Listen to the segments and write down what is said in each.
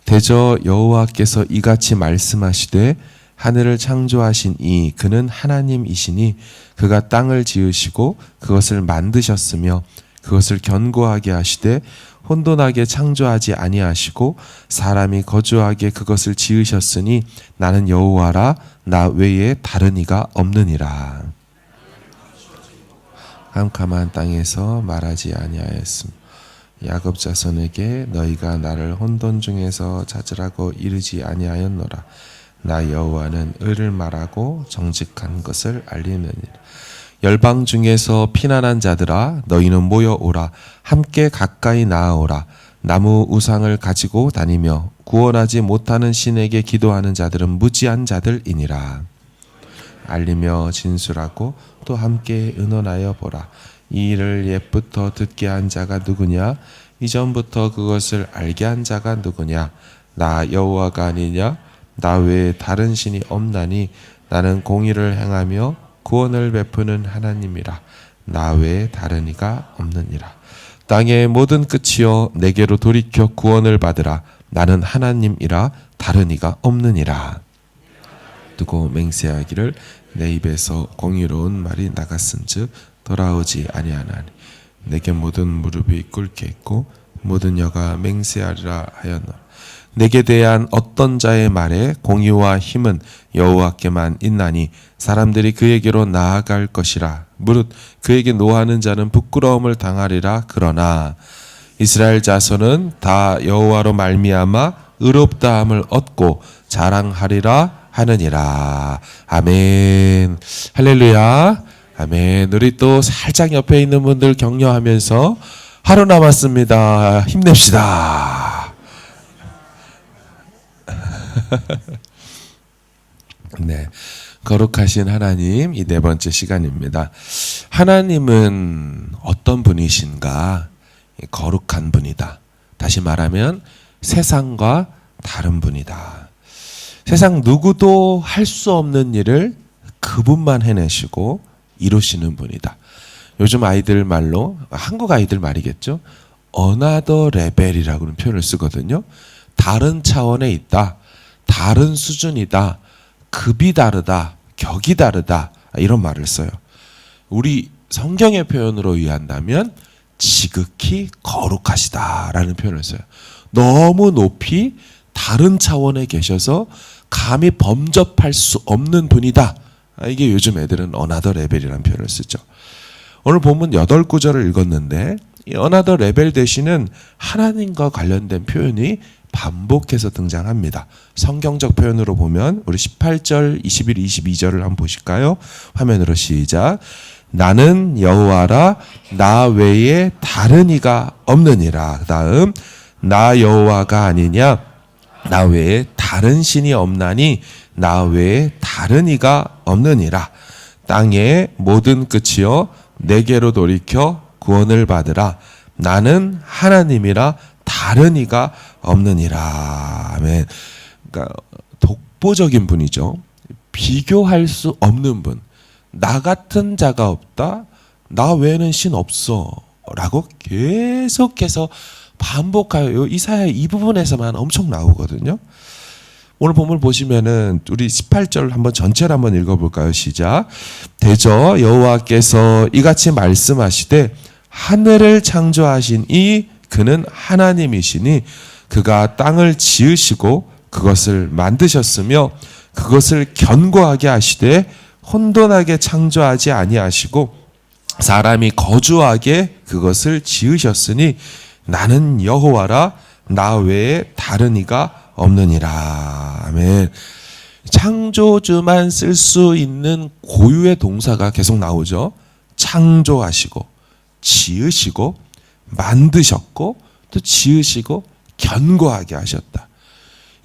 대저 여호와께서 이같이 말씀하시되 하늘을 창조하신 이 그는 하나님이시니 그가 땅을 지으시고 그것을 만드셨으며 그것을 견고하게 하시되 혼돈하게 창조하지 아니하시고 사람이 거주하게 그것을 지으셨으니 나는 여호와라 나 외에 다른 이가 없느니라. 캄캄한 땅에서 말하지 아니하였음. 야곱 자손에게 너희가 나를 혼돈 중에서 찾으라고 이르지 아니하였노라. 나 여호와는 의를 말하고 정직한 것을 알리느니라. 열방 중에서 피난한 자들아 너희는 모여오라. 함께 가까이 나아오라. 나무 우상을 가지고 다니며 구원하지 못하는 신에게 기도하는 자들은 무지한 자들이니라. 알리며 진술하고 또 함께 의논하여 보라. 이 일을 옛부터 듣게 한 자가 누구냐? 이전부터 그것을 알게 한 자가 누구냐? 나 여호와가 아니냐? 나 외에 다른 신이 없나니 나는 공의를 행하며 구원을 베푸는 하나님이라. 나 외에 다른 이가 없느니라. 땅의 모든 끝이여 내게로 돌이켜 구원을 받으라. 나는 하나님이라 다른 이가 없느니라. 두고 맹세하기를 내 입에서 공의로운 말이 나갔은즉 돌아오지 아니하나니 내게 모든 무릎이 꿇게 있고 모든 여가 맹세하리라 하였노라. 내게 대한 어떤 자의 말에 공의와 힘은 여호와께만 있나니 사람들이 그에게로 나아갈 것이라. 무릇 그에게 노하는 자는 부끄러움을 당하리라. 그러나 이스라엘 자손은 다 여호와로 말미암아 의롭다함을 얻고 자랑하리라 하느니라. 아멘. 할렐루야. 아멘. 우리 또 살짝 옆에 있는 분들 격려하면서 하루 남았습니다. 힘냅시다. 네, 거룩하신 하나님, 이 네 번째 시간입니다. 하나님은 어떤 분이신가? 거룩한 분이다. 다시 말하면 세상과 다른 분이다. 세상 누구도 할 수 없는 일을 그분만 해내시고 이루시는 분이다. 요즘 아이들 말로, 한국 아이들 말이겠죠. 어나더 레벨이라고는 표현을 쓰거든요. 다른 차원에 있다. 다른 수준이다. 급이 다르다. 격이 다르다. 이런 말을 써요. 우리 성경의 표현으로 이해한다면 지극히 거룩하시다라는 표현을 써요. 너무 높이 다른 차원에 계셔서 감히 범접할 수 없는 분이다. 이게 요즘 애들은 어나더 레벨이라는 표현을 쓰죠. 오늘 본문 8구절을 읽었는데 이 어나더 레벨 대신은 하나님과 관련된 표현이 반복해서 등장합니다. 성경적 표현으로 보면 우리 18절, 21, 22절을 한번 보실까요? 화면으로 시작. 나는 여호와라 나 외에 다른 이가 없느니라. 그 다음 나 여호와가 아니냐 나 외에 다른 신이 없나니 나 외에 다른 이가 없느니라. 땅의 모든 끝이여 내게로 돌이켜 구원을 받으라. 나는 하나님이라 다른 이가 없느니라. 아멘. 그러니까 독보적인 분이죠. 비교할 수 없는 분. 나 같은 자가 없다. 나 외에는 신 없어. 라고 계속해서 반복하여 이사야 이 부분에서만 엄청 나오거든요. 오늘 본문 보시면은 우리 18절 한번 전체를 한번 읽어볼까요? 시작. 대저 여호와께서 이같이 말씀하시되 하늘을 창조하신 이 그는 하나님이시니 그가 땅을 지으시고 그것을 만드셨으며 그것을 견고하게 하시되 혼돈하게 창조하지 아니하시고 사람이 거주하게 그것을 지으셨으니 나는 여호와라 나 외에 다른 이가 없느니라. 아멘. 창조주만 쓸 수 있는 고유의 동사가 계속 나오죠. 창조하시고 지으시고 만드셨고 또 지으시고 견고하게 하셨다.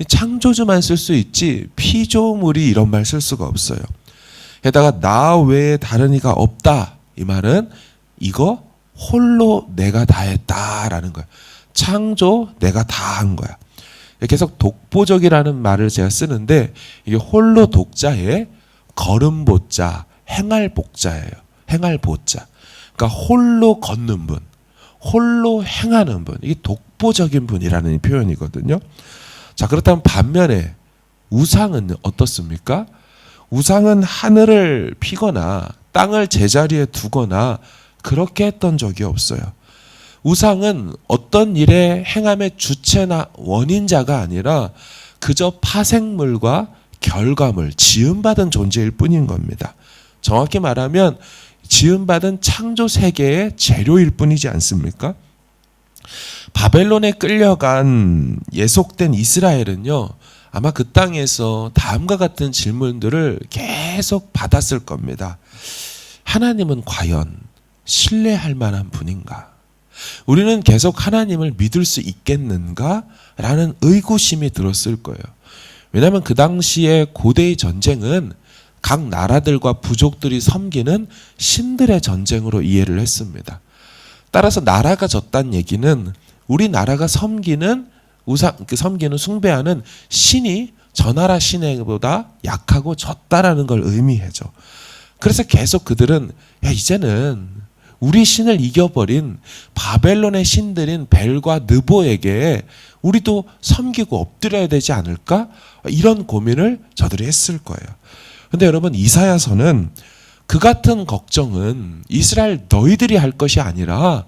창조주만 쓸 수 있지 피조물이 이런 말 쓸 수가 없어요. 게다가 나 외에 다른 이가 없다. 이 말은 이거 홀로 내가 다 했다라는 거야. 창조 내가 다 한 거야. 계속 독보적이라는 말을 제가 쓰는데 이게 홀로 독자에 걸음보자, 행할복자예요. 행할보자. 그러니까 홀로 걷는 분, 홀로 행하는 분. 이게 독보적인 분이라는 표현이거든요. 자, 그렇다면 반면에 우상은 어떻습니까? 우상은 하늘을 피거나 땅을 제자리에 두거나 그렇게 했던 적이 없어요. 우상은 어떤 일의 행함의 주체나 원인자가 아니라 그저 파생물과 결과물, 지음받은 존재일 뿐인 겁니다. 정확히 말하면 지음받은 창조 세계의 재료일 뿐이지 않습니까? 바벨론에 끌려간 예속된 이스라엘은요, 아마 그 땅에서 다음과 같은 질문들을 계속 받았을 겁니다. 하나님은 과연 신뢰할 만한 분인가? 우리는 계속 하나님을 믿을 수 있겠는가? 라는 의구심이 들었을 거예요. 왜냐하면 그 당시에 고대의 전쟁은 각 나라들과 부족들이 섬기는 신들의 전쟁으로 이해를 했습니다. 따라서 나라가 졌다는 얘기는 우리나라가 섬기는 숭배하는 신이 저 나라 신에보다 약하고 졌다라는 걸 의미해줘. 그래서 계속 그들은 이제는 우리 신을 이겨버린 바벨론의 신들인 벨과 느보에게 우리도 섬기고 엎드려야 되지 않을까? 이런 고민을 저들이 했을 거예요. 근데 여러분, 이사야서는 그 같은 걱정은 이스라엘 너희들이 할 것이 아니라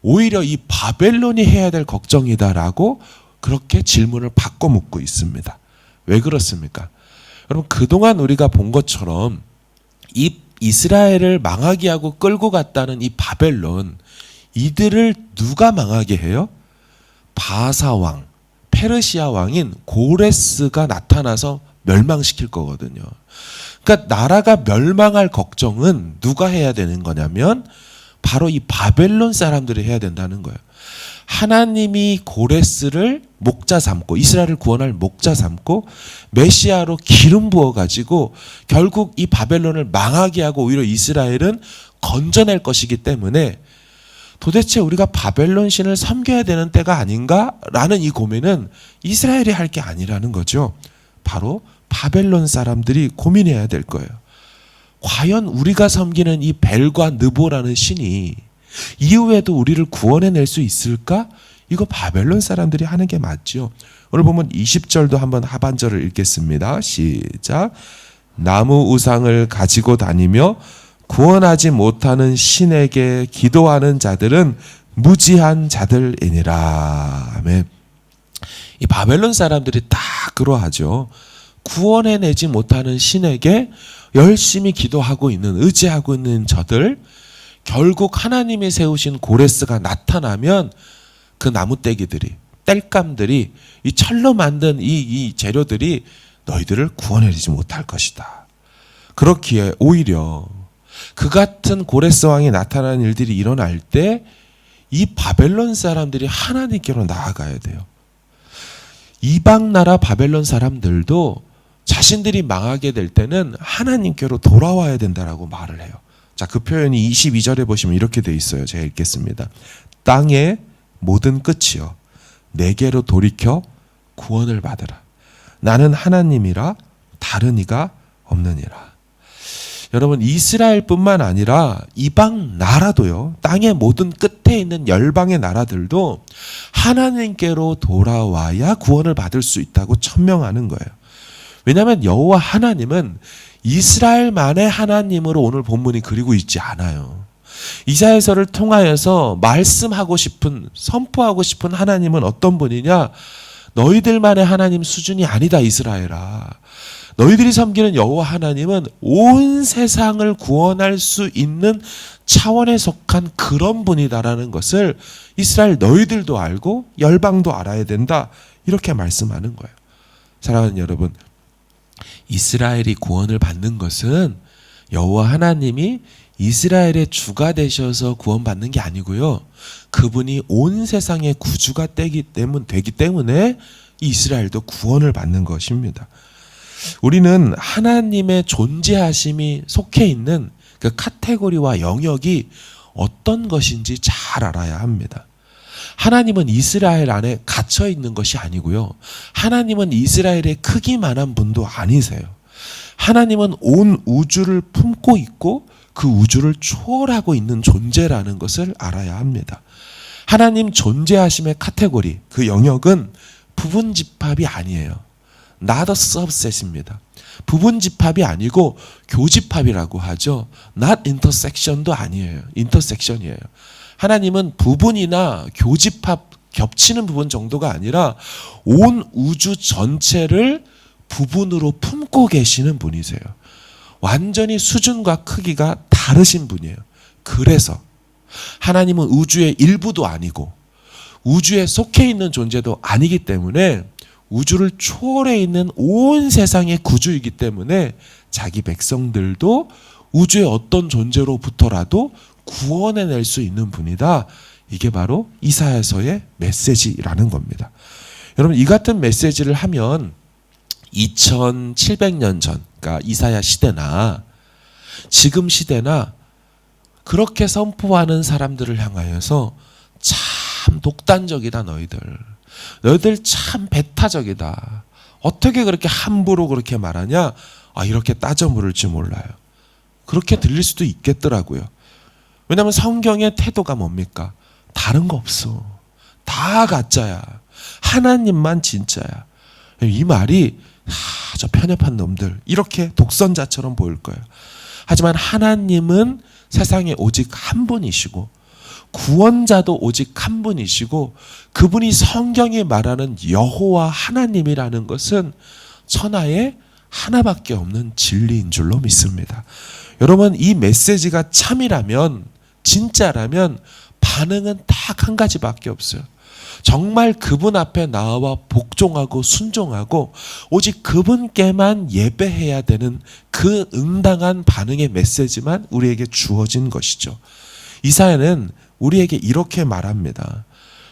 오히려 이 바벨론이 해야 될 걱정이다라고 그렇게 질문을 바꿔 묻고 있습니다. 왜 그렇습니까? 여러분, 그동안 우리가 본 것처럼 이 이스라엘을 망하게 하고 끌고 갔다는 이 바벨론, 이들을 누가 망하게 해요? 바사왕, 페르시아 왕인 고레스가 나타나서 멸망시킬 거거든요. 그러니까 나라가 멸망할 걱정은 누가 해야 되는 거냐면 바로 이 바벨론 사람들이 해야 된다는 거예요. 하나님이 고레스를 목자 삼고 이스라엘을 구원할 목자 삼고 메시아로 기름 부어가지고 결국 이 바벨론을 망하게 하고 오히려 이스라엘은 건져낼 것이기 때문에 도대체 우리가 바벨론 신을 섬겨야 되는 때가 아닌가라는 이 고민은 이스라엘이 할 게 아니라는 거죠. 바로 바벨론 사람들이 고민해야 될 거예요. 과연 우리가 섬기는 이 벨과 느보라는 신이 이후에도 우리를 구원해낼 수 있을까? 이거 바벨론 사람들이 하는 게 맞죠. 오늘 보면 20절도 한번 하반절을 읽겠습니다. 시작. 나무 우상을 가지고 다니며 구원하지 못하는 신에게 기도하는 자들은 무지한 자들이니라. 아멘. 이 바벨론 사람들이 다 그러하죠. 구원해내지 못하는 신에게 열심히 기도하고 있는, 의지하고 있는 저들, 결국 하나님이 세우신 고레스가 나타나면 그 나무떼기들이, 땔감들이, 이 철로 만든 이 재료들이 너희들을 구원해내지 못할 것이다. 그렇기에 오히려 그 같은 고레스 왕이 나타나는 일들이 일어날 때 이 바벨론 사람들이 하나님께로 나아가야 돼요. 이방 나라 바벨론 사람들도 자신들이 망하게 될 때는 하나님께로 돌아와야 된다라고 말을 해요. 자, 그 표현이 22절에 보시면 이렇게 돼 있어요. 제가 읽겠습니다. 땅의 모든 끝이여 내게로 돌이켜 구원을 받으라. 나는 하나님이라 다른 이가 없느니라. 여러분, 이스라엘뿐만 아니라 이방 나라도요, 땅의 모든 끝에 있는 열방의 나라들도 하나님께로 돌아와야 구원을 받을 수 있다고 천명하는 거예요. 왜냐하면 여호와 하나님은 이스라엘만의 하나님으로 오늘 본문이 그리고 있지 않아요. 이사야서를 통하여서 말씀하고 싶은, 선포하고 싶은 하나님은 어떤 분이냐? 너희들만의 하나님 수준이 아니다, 이스라엘아. 너희들이 섬기는 여호와 하나님은 온 세상을 구원할 수 있는 차원에 속한 그런 분이다라는 것을 이스라엘 너희들도 알고 열방도 알아야 된다. 이렇게 말씀하는 거예요. 사랑하는 여러분, 이스라엘이 구원을 받는 것은 여호와 하나님이 이스라엘의 주가 되셔서 구원받는 게 아니고요. 그분이 온 세상의 구주가 되기 때문에 이스라엘도 구원을 받는 것입니다. 우리는 하나님의 존재하심이 속해 있는 그 카테고리와 영역이 어떤 것인지 잘 알아야 합니다. 하나님은 이스라엘 안에 갇혀 있는 것이 아니고요. 하나님은 이스라엘의 크기만한 분도 아니세요. 하나님은 온 우주를 품고 있고 그 우주를 초월하고 있는 존재라는 것을 알아야 합니다. 하나님 존재하심의 카테고리, 그 영역은 부분집합이 아니에요. not a subset입니다. 부분집합이 아니고 교집합이라고 하죠. not intersection도 아니에요. intersection이에요. 하나님은 부분이나 교집합 겹치는 부분 정도가 아니라 온 우주 전체를 부분으로 품고 계시는 분이세요. 완전히 수준과 크기가 다르신 분이에요. 그래서 하나님은 우주의 일부도 아니고 우주에 속해 있는 존재도 아니기 때문에 우주를 초월해 있는 온 세상의 구주이기 때문에 자기 백성들도 우주의 어떤 존재로부터라도 구원해낼 수 있는 분이다. 이게 바로 이사야서의 메시지라는 겁니다. 여러분, 이 같은 메시지를 하면 2700년 전, 그러니까 이사야 시대나 지금 시대나 그렇게 선포하는 사람들을 향하여서 참 독단적이다 너희들. 너희들 참 배타적이다. 어떻게 그렇게 함부로 그렇게 말하냐? 이렇게 따져 물을지 몰라요. 그렇게 들릴 수도 있겠더라고요. 왜냐하면 성경의 태도가 뭡니까? 다른 거 없어. 다 가짜야. 하나님만 진짜야. 이 말이 저 편협한 놈들 이렇게 독선자처럼 보일 거예요. 하지만 하나님은 세상에 오직 한 분이시고 구원자도 오직 한 분이시고 그분이 성경이 말하는 여호와 하나님이라는 것은 천하에 하나밖에 없는 진리인 줄로 믿습니다. 여러분, 이 메시지가 참이라면, 진짜라면 반응은 딱 한 가지밖에 없어요. 정말 그분 앞에 나와 복종하고 순종하고 오직 그분께만 예배해야 되는 그 응당한 반응의 메시지만 우리에게 주어진 것이죠. 이사야는 우리에게 이렇게 말합니다.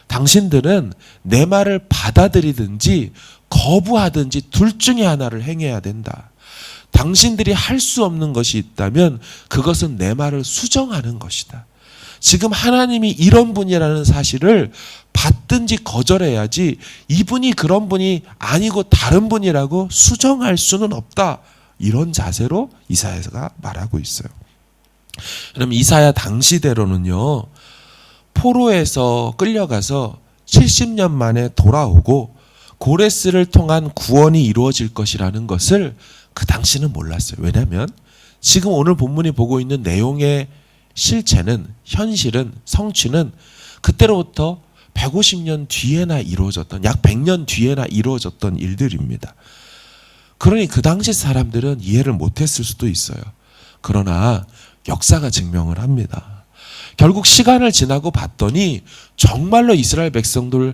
당신들은 내 말을 받아들이든지 거부하든지 둘 중에 하나를 행해야 된다. 당신들이 할 수 없는 것이 있다면 그것은 내 말을 수정하는 것이다. 지금 하나님이 이런 분이라는 사실을 받든지 거절해야지 이분이 그런 분이 아니고 다른 분이라고 수정할 수는 없다. 이런 자세로 이사야가 말하고 있어요. 그럼 이사야 당시대로는요, 포로에서 끌려가서 70년 만에 돌아오고 고레스를 통한 구원이 이루어질 것이라는 것을 그 당시는 몰랐어요. 왜냐하면 지금 오늘 본문이 보고 있는 내용의 실체는, 현실은, 성취는 그때로부터 150년 뒤에나 이루어졌던, 약 100년 뒤에나 이루어졌던 일들입니다. 그러니 그 당시 사람들은 이해를 못했을 수도 있어요. 그러나 역사가 증명을 합니다. 결국 시간을 지나고 봤더니 정말로 이스라엘 백성들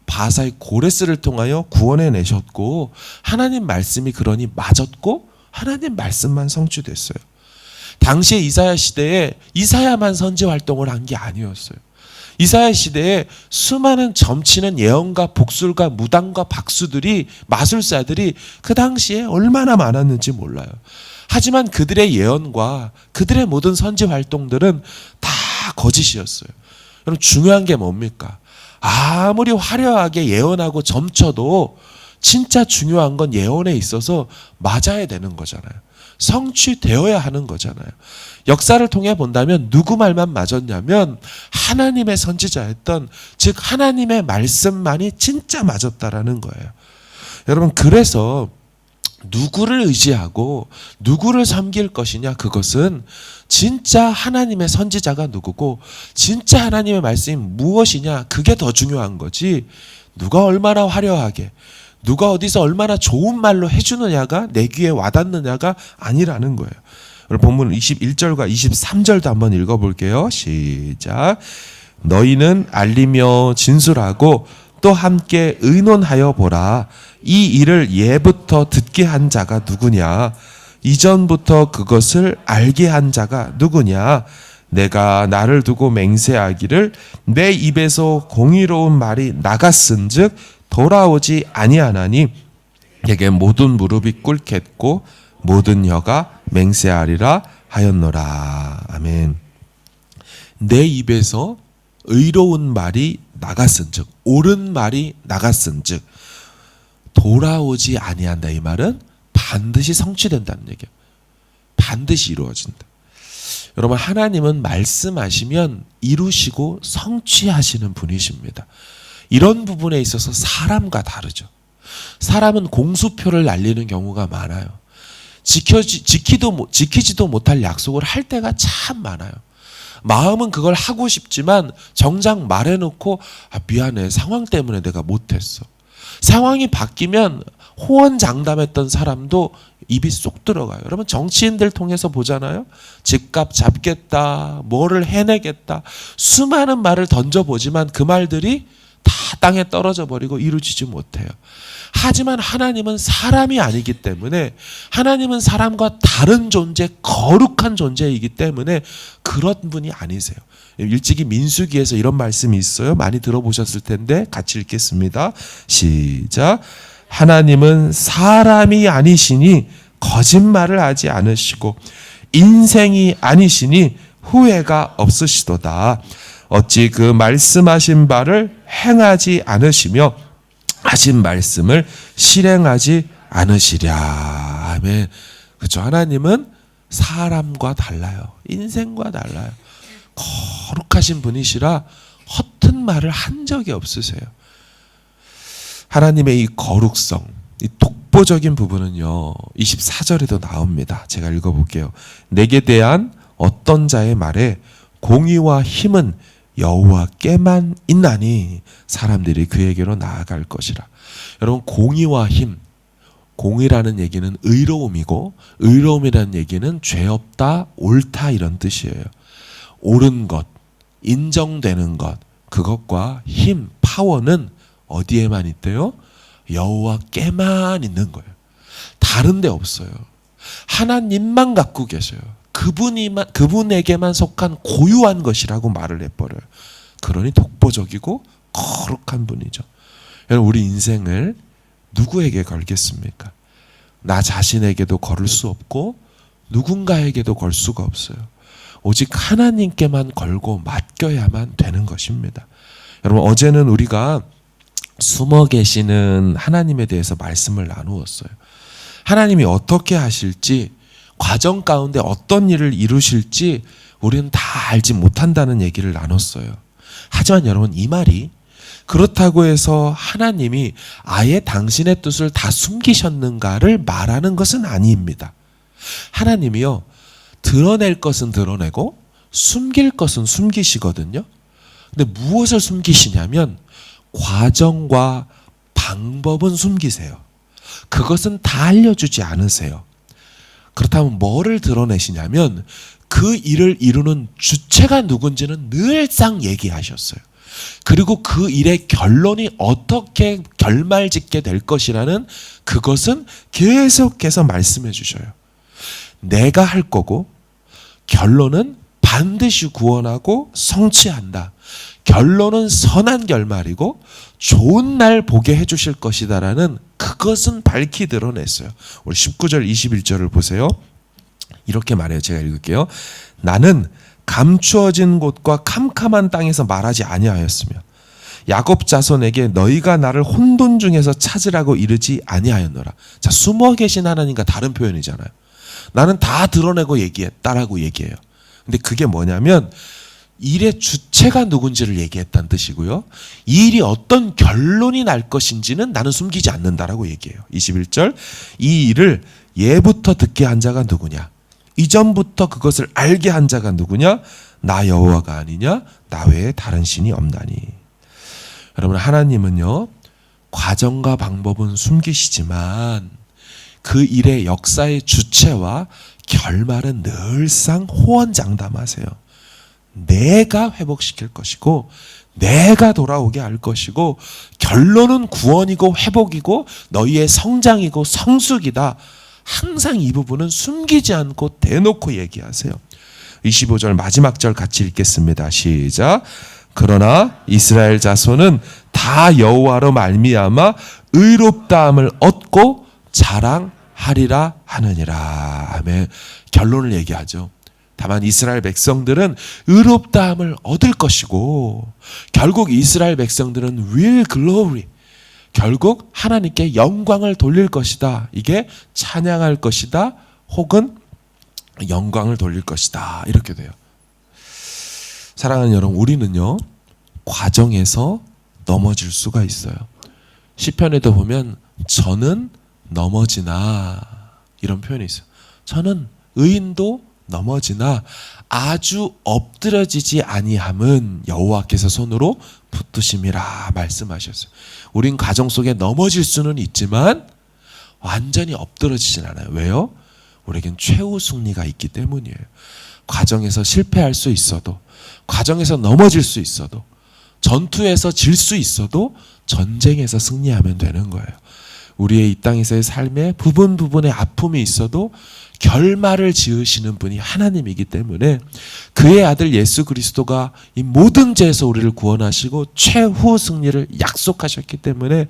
바사의 고레스를 통하여 구원해 내셨고 하나님 말씀이 그러니 맞았고 하나님 말씀만 성취됐어요. 당시의 이사야 시대에 이사야만 선지 활동을 한 게 아니었어요. 이사야 시대에 수많은 점치는 예언가, 복술가, 무당과 박수들이, 마술사들이 그 당시에 얼마나 많았는지 몰라요. 하지만 그들의 예언과 그들의 모든 선지 활동들은 다 거짓이었어요. 여러분, 중요한 게 뭡니까? 아무리 화려하게 예언하고 점쳐도 진짜 중요한 건 예언에 있어서 맞아야 되는 거잖아요. 성취되어야 하는 거잖아요. 역사를 통해 본다면 누구 말만 맞았냐면 하나님의 선지자였던, 즉 하나님의 말씀만이 진짜 맞았다라는 거예요. 여러분, 그래서 누구를 의지하고 누구를 섬길 것이냐, 그것은 진짜 하나님의 선지자가 누구고 진짜 하나님의 말씀이 무엇이냐, 그게 더 중요한 거지 누가 얼마나 화려하게 누가 어디서 얼마나 좋은 말로 해주느냐가 내 귀에 와닿느냐가 아니라는 거예요. 본문 21절과 23절도 한번 읽어볼게요. 시작. 너희는 알리며 진술하고 또 함께 의논하여 보라. 이 일을 예부터 듣게 한 자가 누구냐? 이전부터 그것을 알게 한 자가 누구냐? 내가 나를 두고 맹세하기를 내 입에서 공의로운 말이 나갔은즉 돌아오지 아니하나니 내게 모든 무릎이 꿇겠고 모든 혀가 맹세하리라 하였노라. 아멘. 내 입에서 의로운 말이 나갔은즉, 옳은 말이 나갔은즉 돌아오지 아니한다. 이 말은 반드시 성취된다는 얘기예요. 반드시 이루어진다. 여러분, 하나님은 말씀하시면 이루시고 성취하시는 분이십니다. 이런 부분에 있어서 사람과 다르죠. 사람은 공수표를 날리는 경우가 많아요. 지키지도 못할 약속을 할 때가 참 많아요. 마음은 그걸 하고 싶지만 정작 말해놓고 미안해, 상황 때문에 내가 못했어. 상황이 바뀌면 호언장담했던 사람도 입이 쏙 들어가요. 여러분 정치인들 통해서 보잖아요. 집값 잡겠다, 뭐를 해내겠다, 수많은 말을 던져보지만 그 말들이 다 땅에 떨어져 버리고 이루어지지 못해요. 하지만 하나님은 사람이 아니기 때문에, 하나님은 사람과 다른 존재, 거룩한 존재이기 때문에 그런 분이 아니세요. 일찍이 민수기에서 이런 말씀이 있어요. 많이 들어보셨을 텐데 같이 읽겠습니다. 시작. 하나님은 사람이 아니시니 거짓말을 하지 않으시고 인생이 아니시니 후회가 없으시도다. 어찌 그 말씀하신 바를 행하지 않으시며 하신 말씀을 실행하지 않으시랴. 아멘. 그렇죠. 하나님은 사람과 달라요. 인생과 달라요. 거룩하신 분이시라 허튼 말을 한 적이 없으세요. 하나님의 이 거룩성, 이 독보적인 부분은요 24절에도 나옵니다. 제가 읽어볼게요. 내게 대한 어떤 자의 말에 공의와 힘은 여호와께만 있나니 사람들이 그에게로 나아갈 것이라. 여러분 공의와 힘, 공의라는 얘기는 의로움이고 의로움이라는 얘기는 죄 없다, 옳다 이런 뜻이에요. 옳은 것, 인정되는 것, 그것과 힘, 파워는 어디에만 있대요? 여호와께만 있는 거예요. 다른 데 없어요. 하나님만 갖고 계셔요. 그분에게만 속한 고유한 것이라고 말을 해버려요. 그러니 독보적이고 거룩한 분이죠. 여러분 우리 인생을 누구에게 걸겠습니까? 나 자신에게도 걸을 수 없고 누군가에게도 걸 수가 없어요. 오직 하나님께만 걸고 맡겨야만 되는 것입니다. 여러분 어제는 우리가 숨어 계시는 하나님에 대해서 말씀을 나누었어요. 하나님이 어떻게 하실지, 과정 가운데 어떤 일을 이루실지 우리는 다 알지 못한다는 얘기를 나눴어요. 하지만 여러분 이 말이 그렇다고 해서 하나님이 아예 당신의 뜻을 다 숨기셨는가를 말하는 것은 아닙니다. 하나님이요 드러낼 것은 드러내고 숨길 것은 숨기시거든요. 근데 무엇을 숨기시냐면 과정과 방법은 숨기세요. 그것은 다 알려주지 않으세요. 그렇다면 뭐를 드러내시냐면 그 일을 이루는 주체가 누군지는 늘상 얘기하셨어요. 그리고 그 일의 결론이 어떻게 결말짓게 될 것이라는 그것은 계속해서 말씀해 주셔요. 내가 할 거고 결론은 반드시 구원하고 성취한다. 결론은 선한 결말이고 좋은 날 보게 해주실 것이다라는 그것은 밝히 드러냈어요. 우리 19절 21절을 보세요. 이렇게 말해요. 제가 읽을게요. 나는 감추어진 곳과 캄캄한 땅에서 말하지 아니하였으며 야곱 자손에게 너희가 나를 혼돈 중에서 찾으라고 이르지 아니하였노라. 자, 숨어 계신 하나님과 다른 표현이잖아요. 나는 다 드러내고 얘기했다라고 얘기해요. 근데 그게 뭐냐면 일의 주체가 누군지를 얘기했다는 뜻이고요. 이 일이 어떤 결론이 날 것인지는 나는 숨기지 않는다라고 얘기해요. 21절 이 일을 예부터 듣게 한 자가 누구냐? 이전부터 그것을 알게 한 자가 누구냐? 나 여호와가 아니냐? 나 외에 다른 신이 없나니. 여러분 하나님은요 과정과 방법은 숨기시지만 그 일의 역사의 주체와 결말은 늘상 호언장담하세요. 내가 회복시킬 것이고 내가 돌아오게 할 것이고 결론은 구원이고 회복이고 너희의 성장이고 성숙이다. 항상 이 부분은 숨기지 않고 대놓고 얘기하세요. 25절 마지막 절 같이 읽겠습니다. 시작. 그러나 이스라엘 자손은 다 여호와로 말미암아 의롭다함을 얻고 자랑하리라 하느니라. 아멘. 결론을 얘기하죠. 다만 이스라엘 백성들은 의롭다함을 얻을 것이고 결국 이스라엘 백성들은 will glory, 결국 하나님께 영광을 돌릴 것이다. 이게 찬양할 것이다 혹은 영광을 돌릴 것이다 이렇게 돼요. 사랑하는 여러분 우리는요 과정에서 넘어질 수가 있어요. 시편에도 보면 저는 넘어지나 이런 표현이 있어요. 저는 의인도 넘어지나 아주 엎드러지지 아니함은 여호와께서 손으로 붙드심이라 말씀하셨어요. 우린 가정 속에 넘어질 수는 있지만 완전히 엎드러지진 않아요. 왜요? 우리에겐 최후 승리가 있기 때문이에요. 과정에서 실패할 수 있어도, 과정에서 넘어질 수 있어도, 전투에서 질 수 있어도 전쟁에서 승리하면 되는 거예요. 우리의 이 땅에서의 삶에 부분의 아픔이 있어도 결말을 지으시는 분이 하나님이기 때문에 그의 아들 예수 그리스도가 이 모든 죄에서 우리를 구원하시고 최후 승리를 약속하셨기 때문에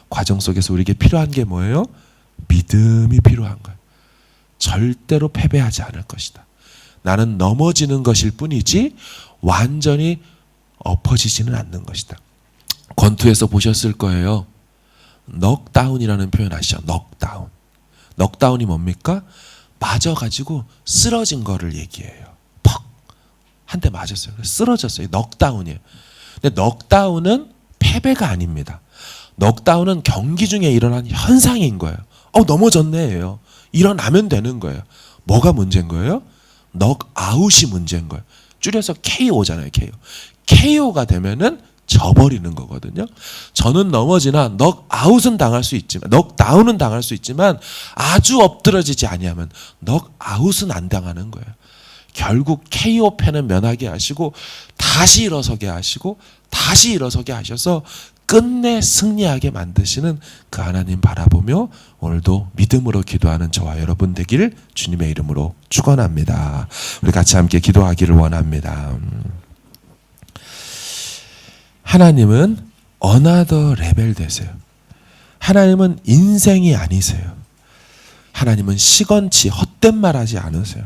과정 속에서 우리에게 필요한 게 뭐예요? 믿음이 필요한 거예요. 절대로 패배하지 않을 것이다. 나는 넘어지는 것일 뿐이지 완전히 엎어지지는 않는 것이다. 권투에서 보셨을 거예요. 넉다운이라는 표현 아시죠? 넉다운. 넉다운이 뭡니까? 맞아가지고 쓰러진 거를 얘기해요. 퍽! 한 대 맞았어요. 쓰러졌어요. 넉다운이에요. 근데 넉다운은 패배가 아닙니다. 넉다운은 경기 중에 일어난 현상인 거예요. 넘어졌네요. 일어나면 되는 거예요. 뭐가 문제인 거예요? 넉아웃이 문제인 거예요. 줄여서 KO잖아요. KO. KO가 되면은 져버리는 거거든요. 저는 넘어지나 넉아웃은 당할 수 있지만, 넉다운은 당할 수 있지만 아주 엎드러지지 아니하면 넉아웃은 안 당하는 거예요. 결국 KO 패는 면하게 하시고 다시 일어서게 하시고 다시 일어서게 하셔서 끝내 승리하게 만드시는 그 하나님 바라보며 오늘도 믿음으로 기도하는 저와 여러분 되기를 주님의 이름으로 축원합니다. 우리 같이 함께 기도하기를 원합니다. 하나님은 어나더 레벨 되세요. 하나님은 인생이 아니세요. 하나님은 시건치 헛된 말 하지 않으세요.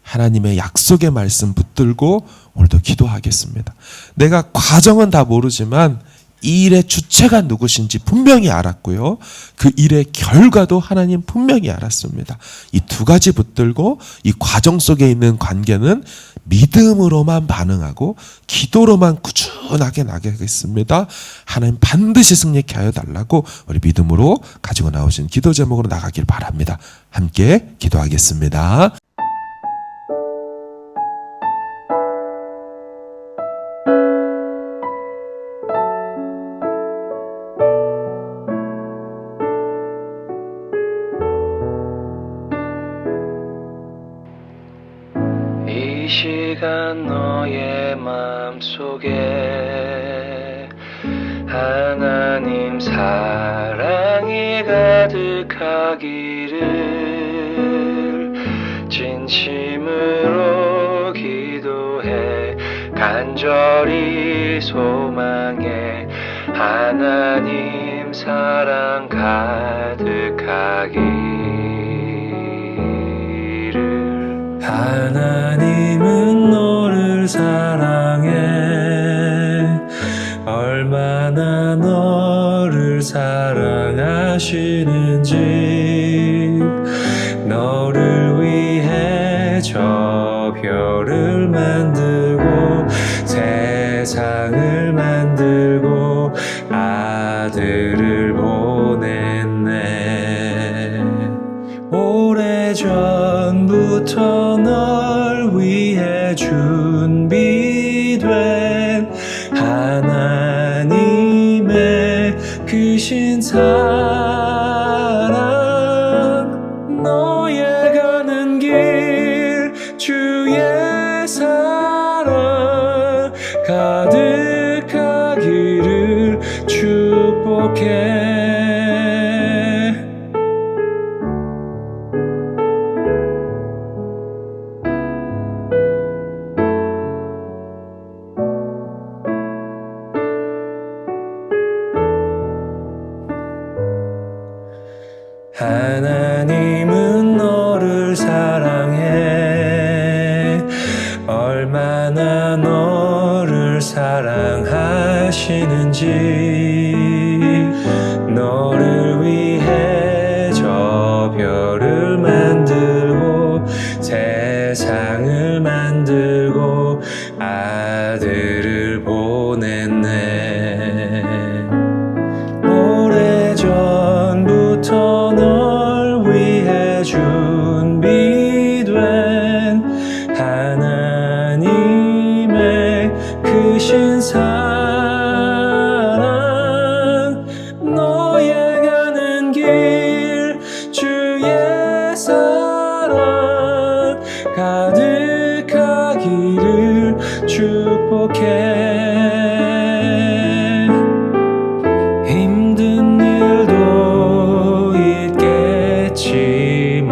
하나님의 약속의 말씀 붙들고 오늘도 기도하겠습니다. 내가 과정은 다 모르지만 이 일의 주체가 누구신지 분명히 알았고요. 그 일의 결과도 하나님 분명히 알았습니다. 이 두 가지 붙들고 이 과정 속에 있는 관계는 믿음으로만 반응하고 기도로만 꾸준하게 나가겠습니다. 하나님 반드시 승리케 하여 달라고 우리 믿음으로 가지고 나오신 기도 제목으로 나가길 바랍니다. 함께 기도하겠습니다. 이 시간 너의 마음속에 하나님 사랑이 가득하기를 진심으로 기도해 간절히 소망해 하나님 사랑 가득하기를. 하나님은 너를 사랑해 얼마나 너를 사랑하시는지 너를 위해 저 별을 만들고 세상을 만들고 아들을 보냈네. 오래전부터 널 위해 준비된 하나님의 크신 사랑 너의 가는 길 주의 사랑 가득하기를 축복해. 하나님은 너를 사랑해 얼마나 너를 사랑하시는지 너를 위해 저 별을 만들고 세상을 만들고 아들을 보냈네. 축복해. 힘든 일도 있겠지만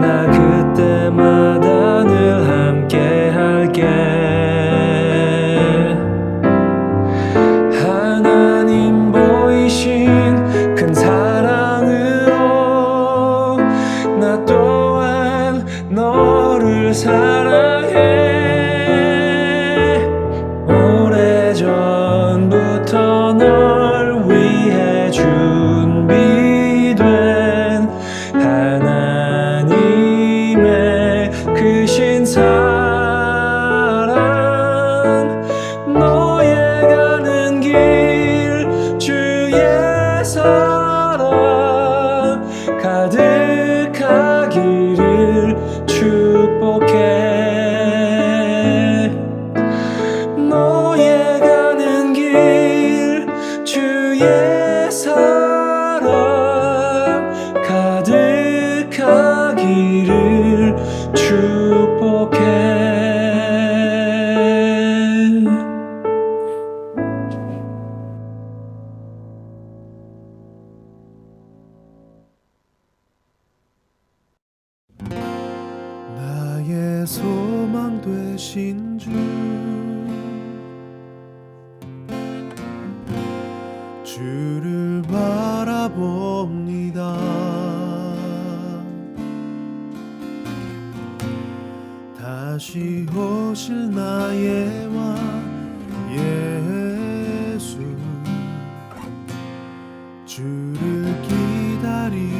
나 그때마다 늘 함께 할게. 하나님 보이신 큰 사랑으로 나 또한 너를 사랑해. 오래전부터 널 위해 준비된 하나님의 크신 사랑. 너의 가는 길 주의 사랑 가득하기를 축복해. 너의 가는 길 주의 사랑 가득하기를 축복해. 나의 소망 되신 주, 주를 바라봅니다. 다시 오실 나의 왕 예수, 주를 기다립니다.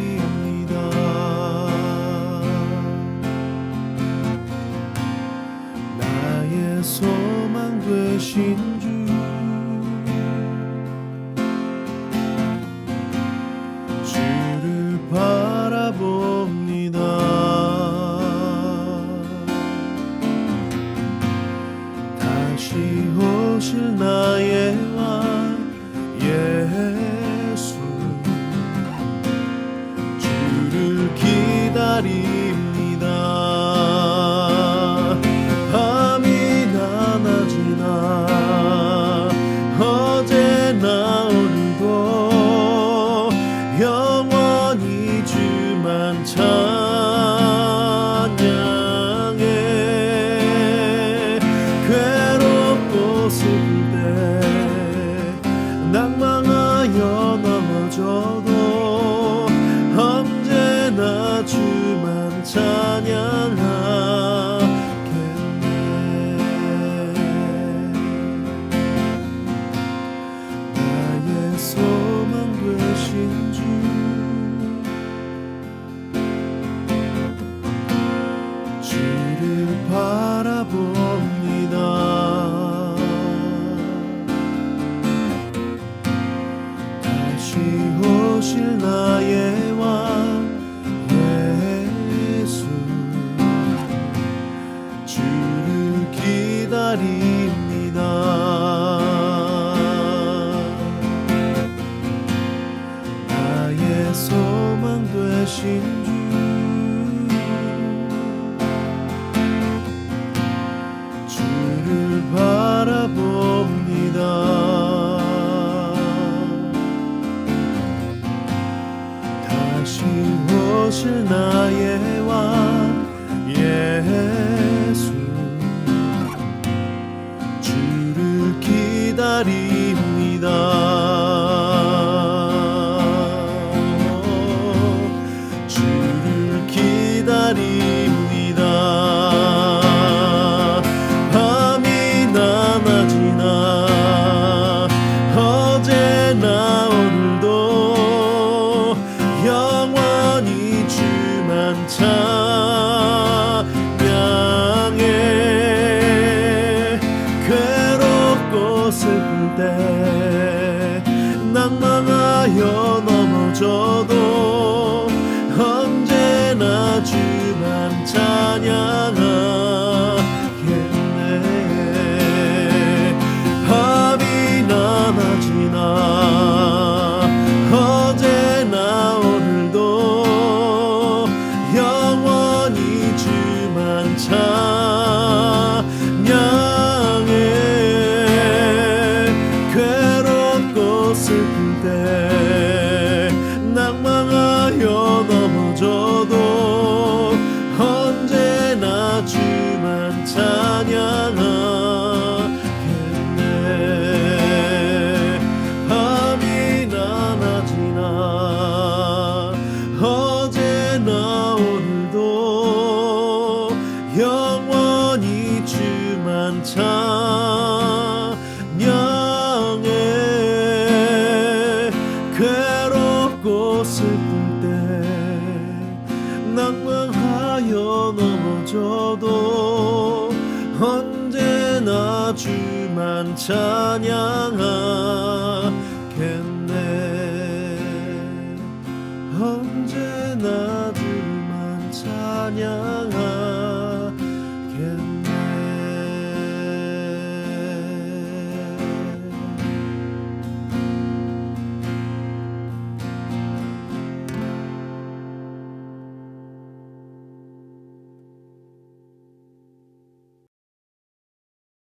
나의 소망 되신 주, 주를 바라봅니다. 다시 오실 나의 왕 예수, 주를 기다립니다. 밤이나 낮이나 어제나 오늘도 영원히 주만 찬양해. 괴롭고 슬플 때 낭망하여 넘어져도 언제나 주만 찬양하겠네. 나의 소망 되신 주, 주를 바라봅니다. 다시 오실 나의 왕 예수, 주를 기다립니다. 나의 소망 되신 주, 주를 바라봅니다. 다시 오실 나의 왕 예수, 주를 기다립니다. 주를 기다립니다. 밤이나 낮이나 어제나 오늘도 영원히 주만 찬양해. 괴롭고 슬플 때 낭망하여 넘어져도 언제나 주만 찬양하겠네. 밤이나 낮이나 어제나 오늘도 영원히 주만 찬양해. 힘들어져도 언제나 주만 찬양하